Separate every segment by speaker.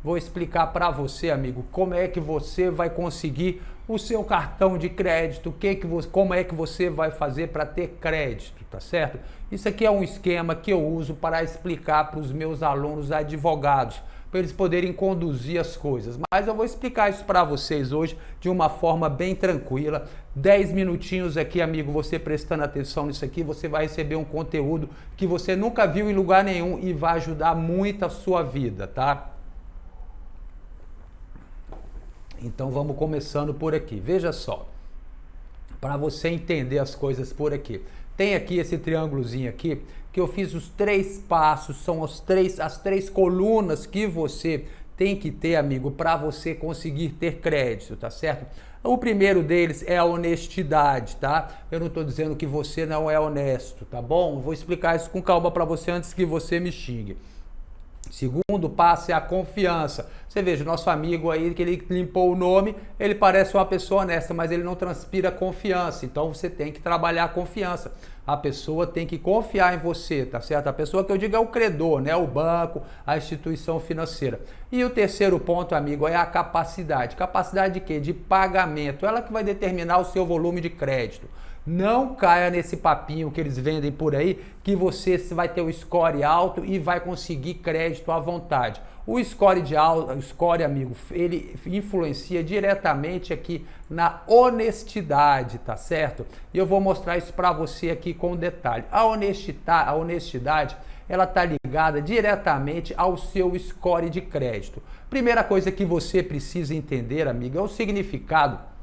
Speaker 1: vou explicar para você, amigo, como é que você vai conseguir o seu cartão de crédito, como é que você vai fazer para ter crédito, tá certo? Isso aqui é um esquema que eu uso para explicar para os meus alunos advogados, para eles poderem conduzir as coisas. Mas eu vou explicar isso para vocês hoje de uma forma bem tranquila. 10 minutinhos aqui, amigo, você prestando atenção nisso aqui, você vai receber um conteúdo que você nunca viu em lugar nenhum e vai ajudar muito a sua vida, tá? Então vamos começando por aqui. Veja só, para você entender as coisas por aqui. Tem aqui esse triângulozinho aqui, que eu fiz os 3 passos, são as três colunas que você tem que ter, amigo, para você conseguir ter crédito, tá certo? O primeiro deles é a honestidade, tá? Eu não estou dizendo que você não é honesto, tá bom? Vou explicar isso com calma para você antes que você me xingue. Segundo passo é a confiança. Você veja, o nosso amigo aí, que ele limpou o nome, ele parece uma pessoa honesta, mas ele não transpira confiança. Então você tem que trabalhar a confiança. A pessoa tem que confiar em você, tá certo? A pessoa que eu digo é o credor, né? O banco, a instituição financeira. E o terceiro ponto, amigo, é a capacidade. Capacidade de quê? De pagamento. Ela que vai determinar o seu volume de crédito. Não caia nesse papinho que eles vendem por aí, que você vai ter o score alto e vai conseguir crédito à vontade. O score, amigo, ele influencia diretamente aqui na honestidade, tá certo? E eu vou mostrar isso para você aqui com detalhe. A honestidade, ela tá ligada diretamente ao seu score de crédito. Primeira coisa que você precisa entender, amigo, é o significado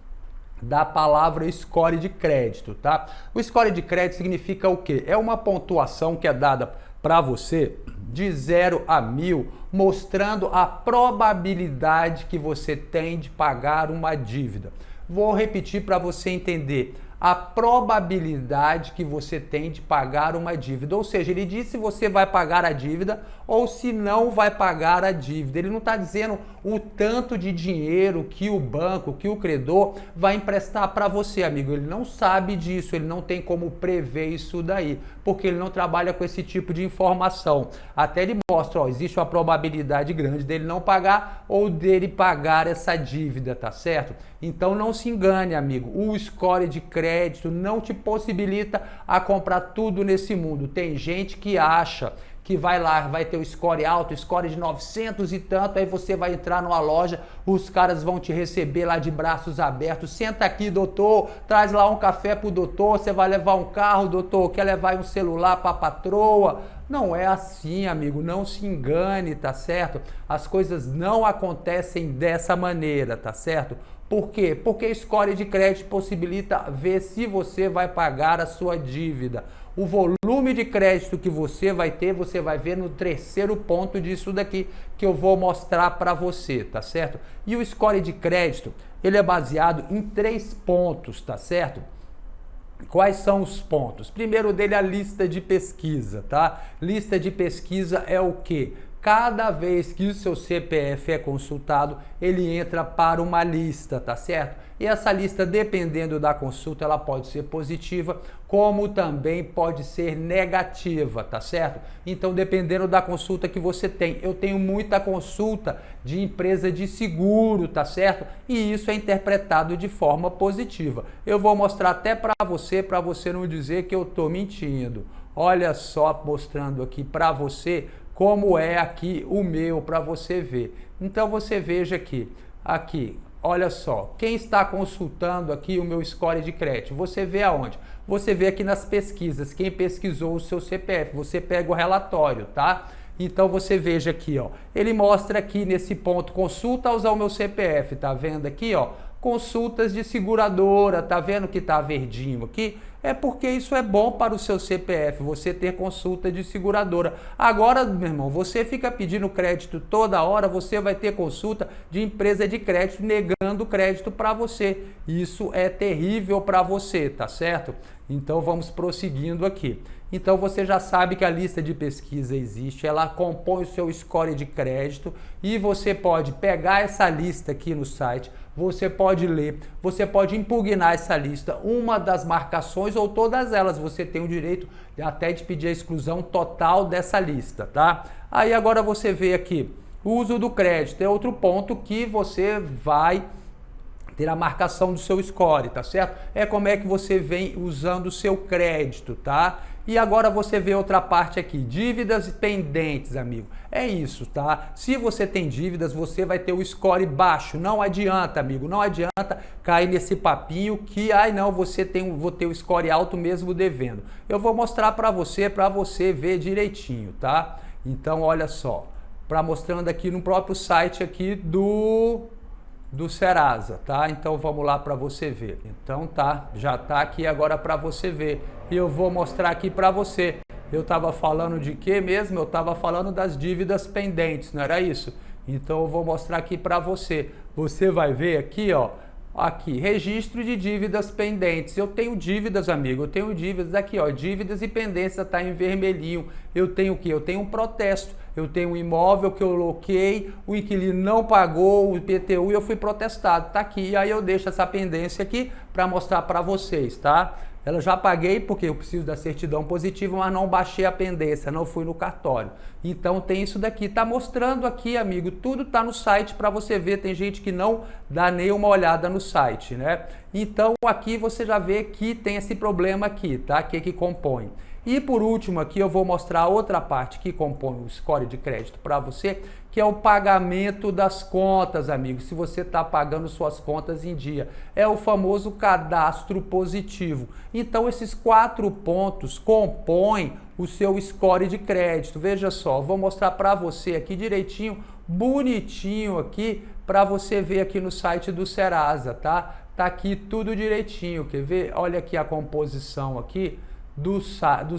Speaker 1: da palavra score de crédito, tá? O score de crédito significa o quê? É uma pontuação que é dada para você de 0 a 1000, mostrando a probabilidade que você tem de pagar uma dívida. Vou repetir para você entender. A probabilidade que você tem de pagar uma dívida. Ou seja, ele diz se você vai pagar a dívida ou se não vai pagar a dívida. Ele não está dizendo o tanto de dinheiro que o banco, que o credor vai emprestar para você, amigo. Ele não sabe disso, ele não tem como prever isso daí, porque ele não trabalha com esse tipo de informação. Até ele mostra, ó, existe uma probabilidade grande dele não pagar ou dele pagar essa dívida, tá certo? Então não se engane, amigo. O score de crédito não te possibilita a comprar tudo nesse mundo. Tem gente que acha que vai lá, vai ter o score alto, score de 900 e tanto, aí você vai entrar numa loja, os caras vão te receber lá de braços abertos. Senta aqui, doutor, traz lá um café pro doutor, você vai levar um carro, doutor, quer levar um celular pra patroa? Não é assim, amigo, não se engane, tá certo? As coisas não acontecem dessa maneira, tá certo? Por quê? Porque score de crédito possibilita ver se você vai pagar a sua dívida. O volume de crédito que você vai ter, você vai ver no terceiro ponto disso daqui que eu vou mostrar para você, tá certo? E o score de crédito, ele é baseado em 3 pontos, tá certo? Quais são os pontos? Primeiro dele é a lista de pesquisa, tá? Lista de pesquisa é o quê? Cada vez que o seu CPF é consultado, ele entra para uma lista, tá certo? E essa lista, dependendo da consulta, ela pode ser positiva, como também pode ser negativa, tá certo? Então, dependendo da consulta que você tem, eu tenho muita consulta de empresa de seguro, tá certo? E isso é interpretado de forma positiva. Eu vou mostrar até para você não dizer que eu tô mentindo. Olha só, mostrando aqui para você como é aqui o meu, para você ver. Então você veja aqui, olha só, quem está consultando aqui o meu score de crédito, você vê aonde? Você vê aqui nas pesquisas, quem pesquisou o seu CPF, você pega o relatório, tá? Então você veja aqui, ó, ele mostra aqui nesse ponto, consultas ao meu CPF, tá vendo aqui, ó? Consultas de seguradora, tá vendo que tá verdinho aqui? É porque isso é bom para o seu CPF, você ter consulta de seguradora. Agora, meu irmão, você fica pedindo crédito toda hora, você vai ter consulta de empresa de crédito negando crédito para você. Isso é terrível para você, tá certo? Então vamos prosseguindo aqui. Então você já sabe que a lista de pesquisa existe, ela compõe o seu score de crédito e você pode pegar essa lista aqui no site, você pode ler, você pode impugnar essa lista, uma das marcações ou todas elas, você tem o direito até de pedir a exclusão total dessa lista, tá? Aí agora você vê aqui, Uso do crédito é outro ponto que você vai ter a marcação do seu score, tá certo? É como é que você vem usando o seu crédito, tá? E agora você vê outra parte aqui, dívidas pendentes, amigo. É isso, tá? Se você tem dívidas, você vai ter o score baixo. Não adianta, amigo, não adianta cair nesse papinho que, ai não, vou ter o score alto mesmo devendo. Eu vou mostrar para você ver direitinho, tá? Então, olha só, mostrando aqui no próprio site aqui do Serasa, tá? Então vamos lá para você ver. Então tá, já tá aqui agora para você ver. E eu vou mostrar aqui para você. Eu tava falando de quê mesmo? Eu tava falando das dívidas pendentes, não era isso? Então eu vou mostrar aqui para você. Você vai ver aqui, ó, aqui, registro de dívidas pendentes. Eu tenho dívidas, amigo, eu tenho dívidas aqui, ó, dívidas e pendências, tá em vermelhinho. Eu tenho o quê? Eu tenho um protesto. Eu tenho um imóvel que eu loquei, o inquilino não pagou o IPTU e eu fui protestado. Tá aqui, e aí eu deixo essa pendência aqui para mostrar para vocês, tá? Ela já paguei porque eu preciso da certidão positiva, mas não baixei a pendência, não fui no cartório. Então tem isso daqui, tá mostrando aqui, amigo, tudo tá no site para você ver. Tem gente que não dá nem uma olhada no site, né? Então aqui você já vê que tem esse problema aqui, tá? Que compõe. E por último aqui eu vou mostrar outra parte que compõe o score de crédito para você, que é o pagamento das contas, amigo. Se você está pagando suas contas em dia, é o famoso cadastro positivo. Então esses 4 pontos compõem o seu score de crédito. Veja só, vou mostrar para você aqui direitinho, bonitinho aqui, para você ver aqui no site do Serasa, tá? Tá aqui tudo direitinho, quer ver? Olha aqui a composição aqui do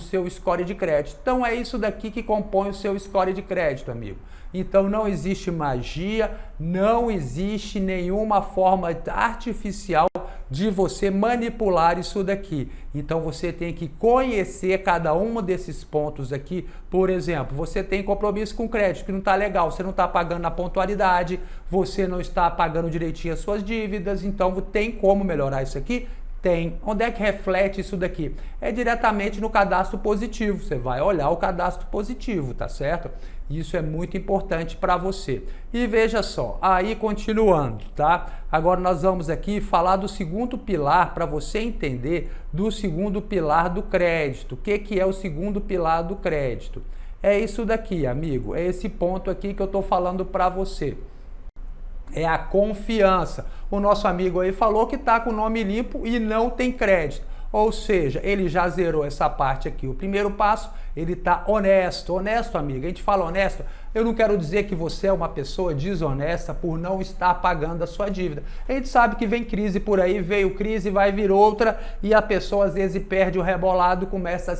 Speaker 1: seu score de crédito. Então é isso daqui que compõe o seu score de crédito, amigo. Então não existe magia, não existe nenhuma forma artificial de você manipular isso daqui. Então você tem que conhecer cada um desses pontos aqui. Por exemplo, você tem compromisso com crédito que não está legal, você não está pagando na pontualidade, você não está pagando direitinho as suas dívidas, então tem como melhorar isso aqui? Tem. Onde é que reflete isso daqui? É diretamente no cadastro positivo. Você vai olhar o cadastro positivo, tá certo? Isso é muito importante para você. E veja só, aí continuando, tá? Agora nós vamos aqui falar do segundo pilar para você entender do segundo pilar do crédito. O que é o segundo pilar do crédito? É isso daqui, amigo. É esse ponto aqui que eu estou falando para você. É a confiança. O nosso amigo aí falou que está com o nome limpo e não tem crédito. Ou seja, ele já zerou essa parte aqui. O primeiro passo, ele está honesto. Honesto, amigo. A gente fala honesto. Eu não quero dizer que você é uma pessoa desonesta por não estar pagando a sua dívida. A gente sabe que vem crise por aí, veio crise, vai vir outra e a pessoa às vezes perde o rebolado, começa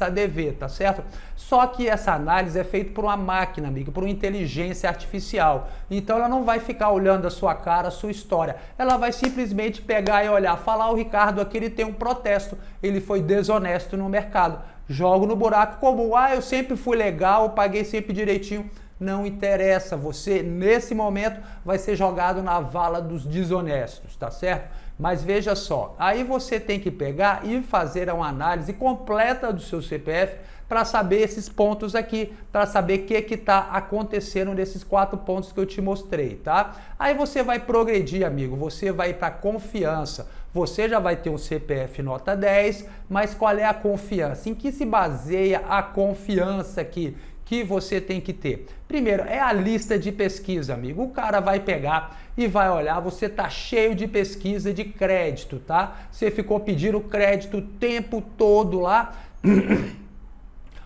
Speaker 1: a dever, tá certo? Só que essa análise é feita por uma máquina, amigo, por uma inteligência artificial. Então ela não vai ficar olhando a sua cara, a sua história. Ela vai simplesmente pegar e olhar, falar, o Ricardo aqui ele tem um protesto, ele foi desonesto no mercado. Jogo no buraco comum. Ah, eu sempre fui legal, paguei sempre direitinho. Não interessa, você nesse momento vai ser jogado na vala dos desonestos, tá certo? Mas veja só, aí você tem que pegar e fazer uma análise completa do seu CPF para saber esses pontos aqui, para saber o que está acontecendo nesses 4 pontos que eu te mostrei, tá? Aí você vai progredir, amigo, você vai para confiança. Você já vai ter um CPF nota 10, mas qual é a confiança? Em que se baseia a confiança aqui que você tem que ter? Primeiro, é a lista de pesquisa, amigo. O cara vai pegar e vai olhar, você tá cheio de pesquisa de crédito, tá? Você ficou pedindo crédito o tempo todo lá.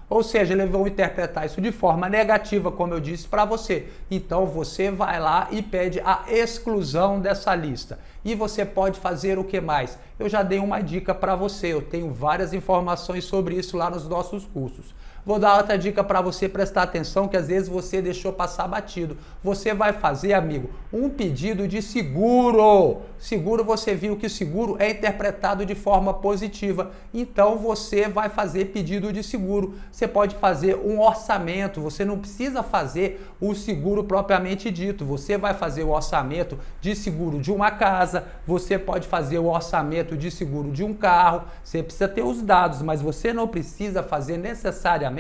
Speaker 1: Ou seja, eles vão interpretar isso de forma negativa, como eu disse para você. Então você vai lá e pede a exclusão dessa lista. E você pode fazer o que mais? Eu já dei uma dica para você, eu tenho várias informações sobre isso lá nos nossos cursos. Vou dar outra dica para você prestar atenção, que às vezes você deixou passar batido. Você vai fazer, amigo, um pedido de seguro. Seguro, você viu que seguro é interpretado de forma positiva. Então você vai fazer pedido de seguro. Você pode fazer um orçamento, você não precisa fazer o seguro propriamente dito. Você vai fazer o orçamento de seguro de uma casa, você pode fazer o orçamento de seguro de um carro. Você precisa ter os dados, mas você não precisa fazer necessariamente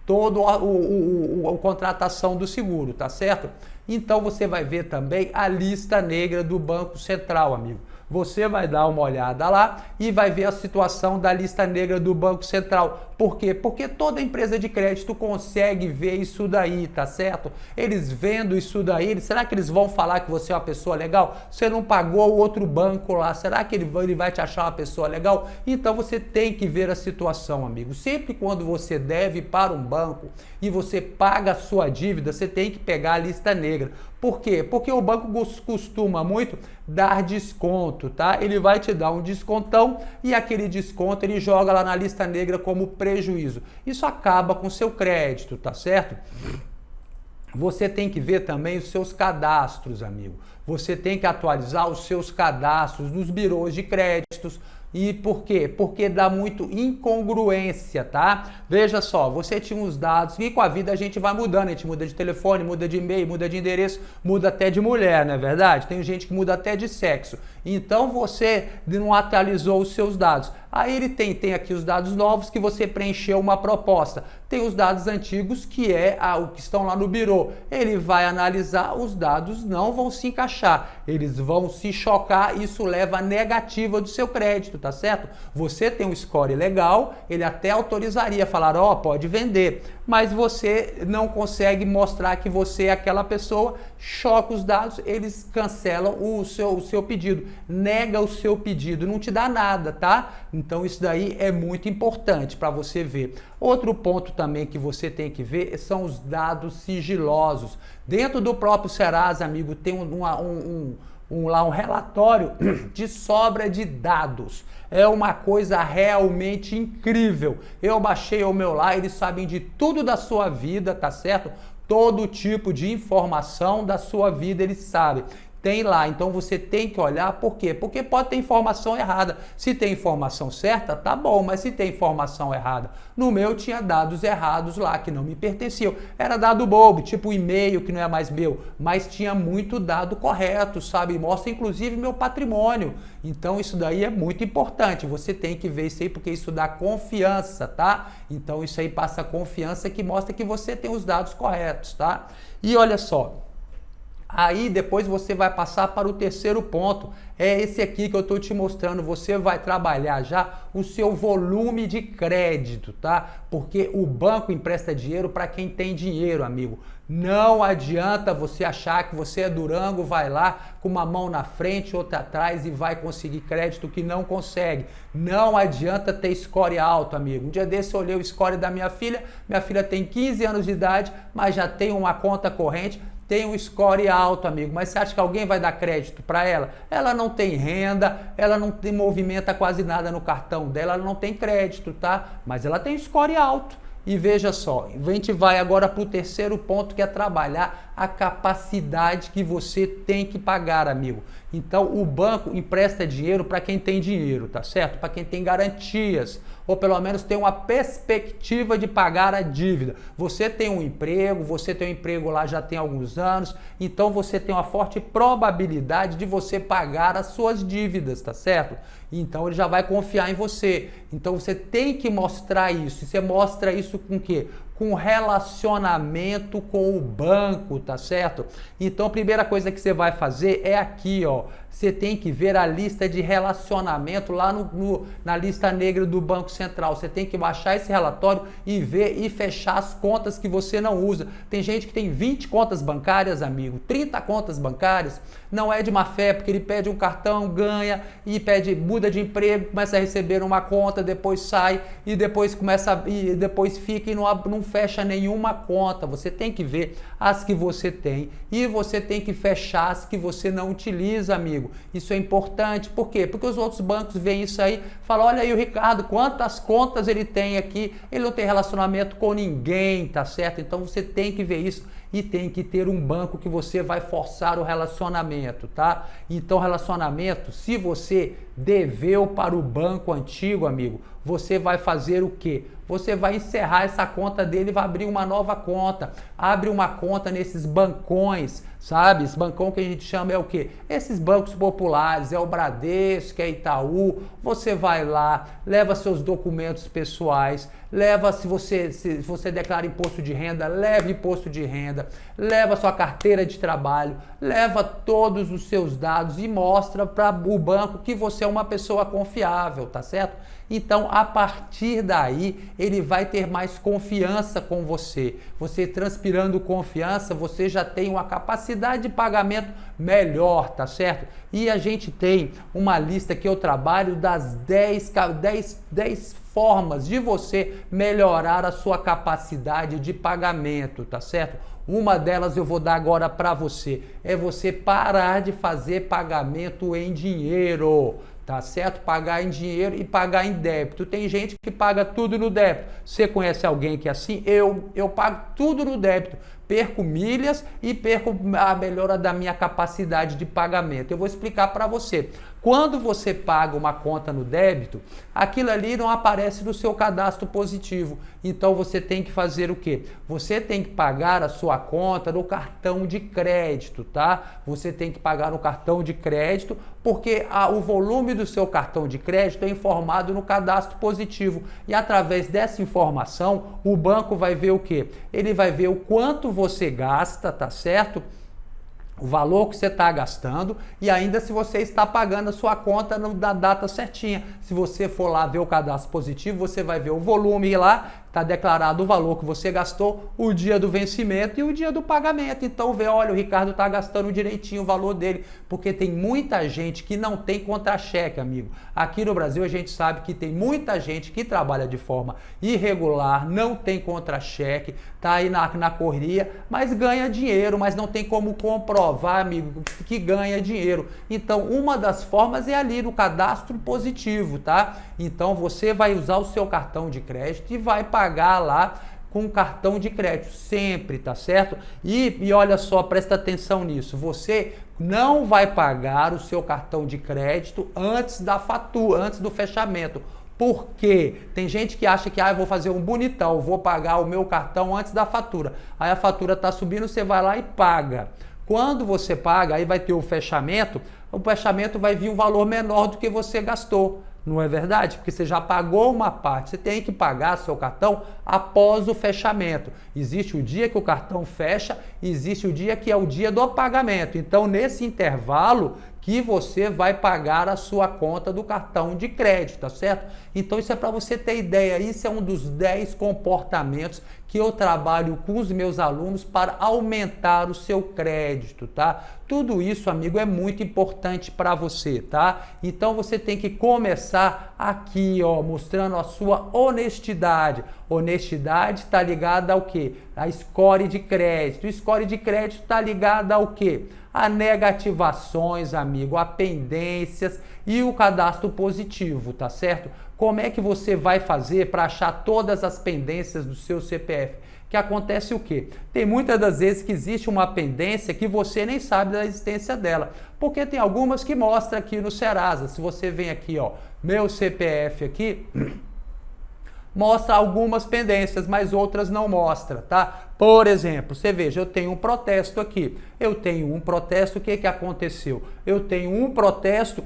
Speaker 1: toda a contratação do seguro, tá certo? Então você vai ver também a lista negra do Banco Central, amigo. Você vai dar uma olhada lá e vai ver a situação da lista negra do Banco Central. Por quê? Porque toda empresa de crédito consegue ver isso daí, tá certo? Eles vendo isso daí, será que eles vão falar que você é uma pessoa legal? Você não pagou o outro banco lá, será que ele vai te achar uma pessoa legal? Então você tem que ver a situação, amigo. Sempre quando você deve para um banco e você paga a sua dívida, você tem que pegar a lista negra. Por quê? Porque o banco costuma muito dar desconto, tá? Ele vai te dar um descontão e aquele desconto ele joga lá na lista negra como prejuízo. Isso acaba com o seu crédito, tá certo? Você tem que ver também os seus cadastros, amigo. Você tem que atualizar os seus cadastros nos birôs de créditos. E por quê? Porque dá muito incongruência, tá? Veja só, você tinha uns dados e com a vida a gente vai mudando, a gente muda de telefone, muda de e-mail, muda de endereço, muda até de mulher, não é verdade? Tem gente que muda até de sexo. Então você não atualizou os seus dados. Aí ele tem aqui os dados novos que você preencheu uma proposta. Tem os dados antigos que o que estão lá no birô. Ele vai analisar, os dados não vão se encaixar. Eles vão se chocar, isso leva a negativa do seu crédito, tá certo? Você tem um score legal, ele até autorizaria, falar, pode vender. Mas você não consegue mostrar que você é aquela pessoa, choca os dados, eles cancelam o seu pedido, nega o seu pedido, não te dá nada, tá? Então isso daí é muito importante para você ver. Outro ponto também que você tem que ver são os dados sigilosos. Dentro do próprio Serasa, amigo, tem um relatório de sobra de dados. É uma coisa realmente incrível. Eu baixei o meu lá, eles sabem de tudo da sua vida, tá certo? Todo tipo de informação da sua vida eles sabem. Tem lá, então você tem que olhar, por quê? Porque pode ter informação errada. Se tem informação certa, tá bom, mas se tem informação errada, no meu tinha dados errados lá, que não me pertenciam. Era dado bobo, tipo e-mail, que não é mais meu, mas tinha muito dado correto, sabe? Mostra inclusive meu patrimônio. Então isso daí é muito importante, você tem que ver isso aí, porque isso dá confiança, tá? Então isso aí passa confiança que mostra que você tem os dados corretos, tá? E olha só, aí depois você vai passar para o terceiro ponto, é esse aqui que eu estou te mostrando, você vai trabalhar já o seu volume de crédito, tá? Porque o banco empresta dinheiro para quem tem dinheiro, amigo. Não adianta você achar que você é Durango, vai lá com uma mão na frente, outra atrás e vai conseguir crédito que não consegue. Não adianta ter score alto, amigo. Um dia desse eu olhei o score da minha filha tem 15 anos de idade, mas já tem uma conta corrente, tem um score alto, amigo, mas você acha que alguém vai dar crédito para ela? Ela não tem renda, ela não movimenta quase nada no cartão dela, ela não tem crédito, tá? Mas ela tem score alto. E veja só, a gente vai agora para o terceiro ponto, que é trabalhar a capacidade que você tem que pagar, amigo. Então, o banco empresta dinheiro para quem tem dinheiro, tá certo? Para quem tem garantias, ou pelo menos tem uma perspectiva de pagar a dívida. Você tem um emprego lá já tem alguns anos, então você tem uma forte probabilidade de você pagar as suas dívidas, tá certo? Então ele já vai confiar em você. Então você tem que mostrar isso. E você mostra isso com o quê? Com relacionamento com o banco, tá certo? Então a primeira coisa que você vai fazer é aqui, ó. Você tem que ver a lista de relacionamento lá na lista negra do Banco Central. Você tem que baixar esse relatório e ver e fechar as contas que você não usa. Tem gente que tem 20 contas bancárias, amigo, 30 contas bancárias. Não é de má fé, porque ele pede um cartão, ganha e muda de emprego, começa a receber uma conta, depois sai e depois fica e não fecha nenhuma conta. Você tem que ver as que você tem e você tem que fechar as que você não utiliza, amigo. Isso é importante. Por quê? Porque os outros bancos veem isso aí, falam, olha aí o Ricardo, quantas contas ele tem aqui, ele não tem relacionamento com ninguém, tá certo? Então você tem que ver isso e tem que ter um banco que você vai forçar o relacionamento, tá? Então relacionamento, se você deveu para o banco antigo, amigo, você vai fazer o quê? Você vai encerrar essa conta dele e vai abrir uma nova conta. Abre uma conta nesses bancões, sabe? Esse bancão que a gente chama é o quê? Esses bancos populares, é o Bradesco, é Itaú. Você vai lá, leva seus documentos pessoais, leva se você declara imposto de renda, leva imposto de renda, leva sua carteira de trabalho, leva todos os seus dados e mostra para o banco que você é uma pessoa confiável, tá certo? Então, a partir daí, ele vai ter mais confiança com você. Você transpirando confiança, você já tem uma capacidade de pagamento melhor, tá certo? E a gente tem uma lista que eu trabalho das 10 formas de você melhorar a sua capacidade de pagamento, tá certo? Uma delas eu vou dar agora para você, é você parar de fazer pagamento em dinheiro. Tá certo? Pagar em dinheiro e pagar em débito. Tem gente que paga tudo no débito. Você conhece alguém que é assim? Eu pago tudo no débito. Perco milhas e perco a melhora da minha capacidade de pagamento. Eu vou explicar para você. Quando você paga uma conta no débito, aquilo ali não aparece no seu cadastro positivo. Então você tem que fazer o quê? Você tem que pagar a sua conta no cartão de crédito, tá? Você tem que pagar no cartão de crédito porque o volume do seu cartão de crédito é informado no cadastro positivo. E através dessa informação, o banco vai ver o quê? Ele vai ver o quanto você gasta, tá certo? O valor que você está gastando e ainda se você está pagando a sua conta na data certinha. Se você for lá ver o cadastro positivo, você vai ver o volume lá, está declarado o valor que você gastou, o dia do vencimento e o dia do pagamento. Então vê, olha, o Ricardo está gastando direitinho o valor dele, porque tem muita gente que não tem contra-cheque, amigo. Aqui no Brasil a gente sabe que tem muita gente que trabalha de forma irregular, não tem contra-cheque, está aí na correria, mas ganha dinheiro, mas não tem como comprovar, amigo, que ganha dinheiro. Então uma das formas é ali no cadastro positivo, tá? Então você vai usar o seu cartão de crédito e vai pagar lá com cartão de crédito, sempre, tá certo? E olha só, presta atenção nisso, você não vai pagar o seu cartão de crédito antes da fatura, antes do fechamento. Por quê? Tem gente que acha que eu vou fazer um bonitão, vou pagar o meu cartão antes da fatura. Aí a fatura está subindo, você vai lá e paga. Quando você paga, aí vai ter o fechamento vai vir um valor menor do que você gastou. Não é verdade? Porque você já pagou uma parte, você tem que pagar seu cartão após o fechamento. Existe o dia que o cartão fecha, existe o dia que é o dia do pagamento. Então, nesse intervalo que você vai pagar a sua conta do cartão de crédito, tá certo? Então, isso é para você ter ideia, isso é um dos 10 comportamentos que eu trabalho com os meus alunos para aumentar o seu crédito, tá? Tudo isso, amigo, é muito importante para você, tá? Então você tem que começar aqui, ó, mostrando a sua honestidade. Honestidade está ligada ao quê? A score de crédito. O score de crédito está ligado ao quê? A negativações, amigo, a pendências e o cadastro positivo, tá certo? Como é que você vai fazer para achar todas as pendências do seu CPF? Que acontece o quê? Tem muitas das vezes que existe uma pendência que você nem sabe da existência dela, porque tem algumas que mostra aqui no Serasa. Se você vem aqui, ó, meu CPF aqui, mostra algumas pendências, mas outras não mostra, tá? Por exemplo, você veja, eu tenho um protesto aqui. Eu tenho um protesto, o que que aconteceu? Eu tenho um protesto...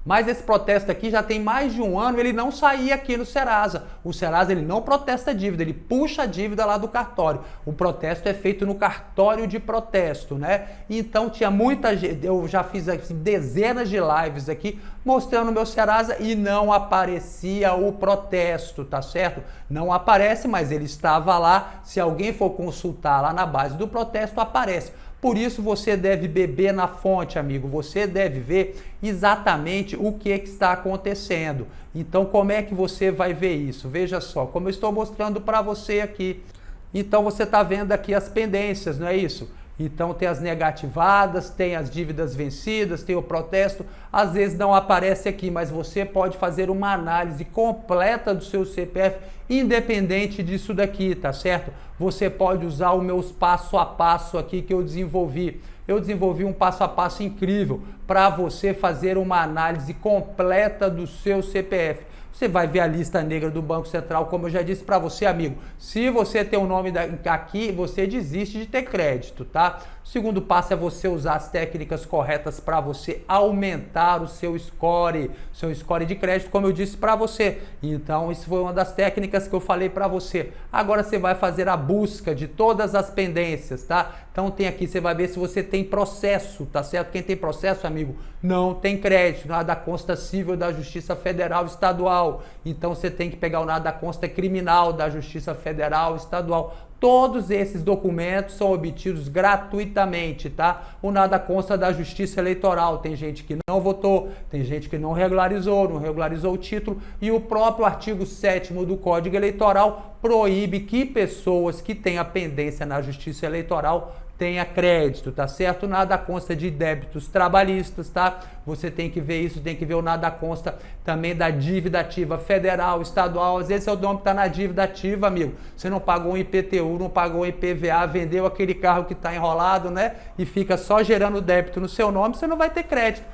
Speaker 1: Mas esse protesto aqui já tem mais de um ano, ele não saía aqui no Serasa. O Serasa, ele não protesta a dívida, ele puxa a dívida lá do cartório. O protesto é feito no cartório de protesto, né? Então tinha muita gente, eu já fiz assim, dezenas de lives aqui mostrando o meu Serasa e não aparecia o protesto, tá certo? Não aparece, mas ele estava lá. Se alguém for consultar lá na base do protesto, aparece. Por isso você deve beber na fonte, amigo. Você deve ver exatamente o que está acontecendo. Então, como é que você vai ver isso? Veja só, como eu estou mostrando para você aqui. Então, você está vendo aqui as pendências, não é isso? Então, tem as negativadas, tem as dívidas vencidas, tem o protesto. Às vezes não aparece aqui, mas você pode fazer uma análise completa do seu CPF, independente disso daqui, tá certo? Você pode usar o meu passo a passo aqui que eu desenvolvi. Eu desenvolvi um passo a passo incrível para você fazer uma análise completa do seu CPF. Você vai ver a lista negra do Banco Central, como eu já disse para você, amigo. Se você tem o nome aqui, você desiste de ter crédito, tá? O segundo passo é você usar as técnicas corretas para você aumentar o seu score de crédito, como eu disse para você. Então, isso foi uma das técnicas que eu falei para você. Agora você vai fazer a busca de todas as pendências, tá? Então tem aqui, você vai ver se você tem processo, tá certo? Quem tem processo, amigo, não tem crédito, nada consta civil da Justiça Federal Estadual. Então você tem que pegar o nada consta criminal da Justiça Federal Estadual. Todos esses documentos são obtidos gratuitamente, tá? O nada consta da Justiça Eleitoral. Tem gente que não votou, tem gente que não regularizou o título, e o próprio artigo 7º do Código Eleitoral proíbe que pessoas que tenham pendência na Justiça Eleitoral tenha crédito, tá certo? Nada consta de débitos trabalhistas, tá? Você tem que ver isso, tem que ver o nada consta também da dívida ativa federal, estadual. Às vezes seu nome está na dívida ativa, amigo. Você não pagou um IPTU, não pagou um IPVA, vendeu aquele carro que está enrolado, né? E fica só gerando débito no seu nome, você não vai ter crédito,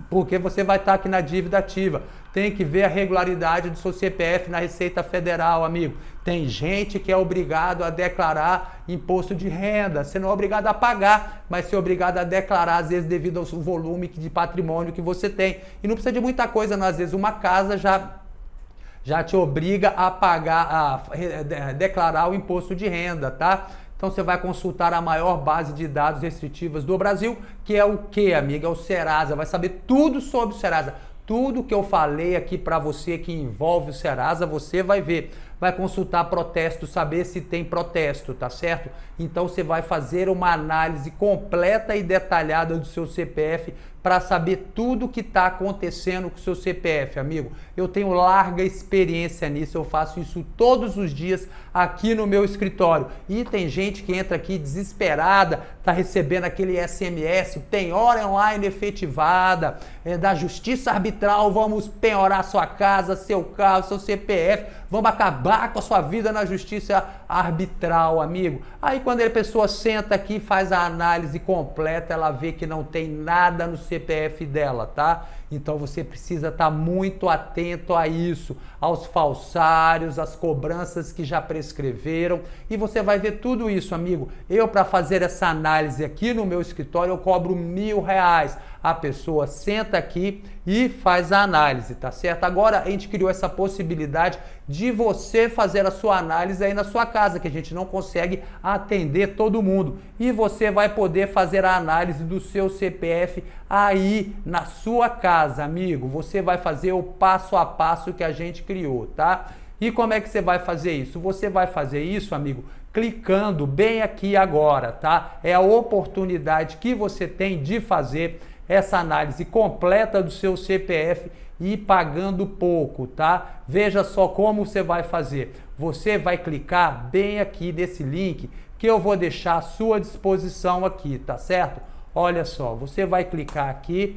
Speaker 1: porque você vai estar aqui na dívida ativa. Tem que ver a regularidade do seu CPF na Receita Federal, amigo. Tem gente que é obrigado a declarar imposto de renda. Você não é obrigado a pagar, mas você é obrigado a declarar, às vezes, devido ao volume de patrimônio que você tem. E não precisa de muita coisa, não. Às vezes uma casa já te obriga a pagar, a declarar o imposto de renda, tá? Então você vai consultar a maior base de dados restritivas do Brasil, que é o quê, amiga? É o Serasa. Vai saber tudo sobre o Serasa. Tudo que eu falei aqui para você que envolve o Serasa, você vai ver. Vai consultar protesto, saber se tem protesto, tá certo? Então você vai fazer uma análise completa e detalhada do seu CPF para saber tudo o que está acontecendo com o seu CPF, amigo. Eu tenho larga experiência nisso, eu faço isso todos os dias aqui no meu escritório. E tem gente que entra aqui desesperada, tá recebendo aquele SMS, penhora online efetivada, da Justiça Arbitral, vamos penhorar sua casa, seu carro, seu CPF, vamos acabar com a sua vida na Justiça Arbitral, amigo. Aí quando a pessoa senta aqui e faz a análise completa, ela vê que não tem nada no CPF dela, tá? Então você precisa estar muito atento a isso, aos falsários, às cobranças que já prescreveram, e você vai ver tudo isso, amigo. Eu, para fazer essa análise aqui no meu escritório, eu cobro R$1.000. A pessoa senta aqui e faz a análise, tá certo? Agora a gente criou essa possibilidade de você fazer a sua análise aí na sua casa, que a gente não consegue atender todo mundo. E você vai poder fazer a análise do seu CPF aí na sua casa, amigo. Você vai fazer o passo a passo que a gente criou, tá? E como é que você vai fazer isso? Você vai fazer isso, amigo, clicando bem aqui agora, tá? É a oportunidade que você tem de fazer essa análise completa do seu CPF e pagando pouco, tá? Veja só como você vai fazer. Você vai clicar bem aqui nesse link que eu vou deixar à sua disposição aqui, tá certo? Olha só, você vai clicar aqui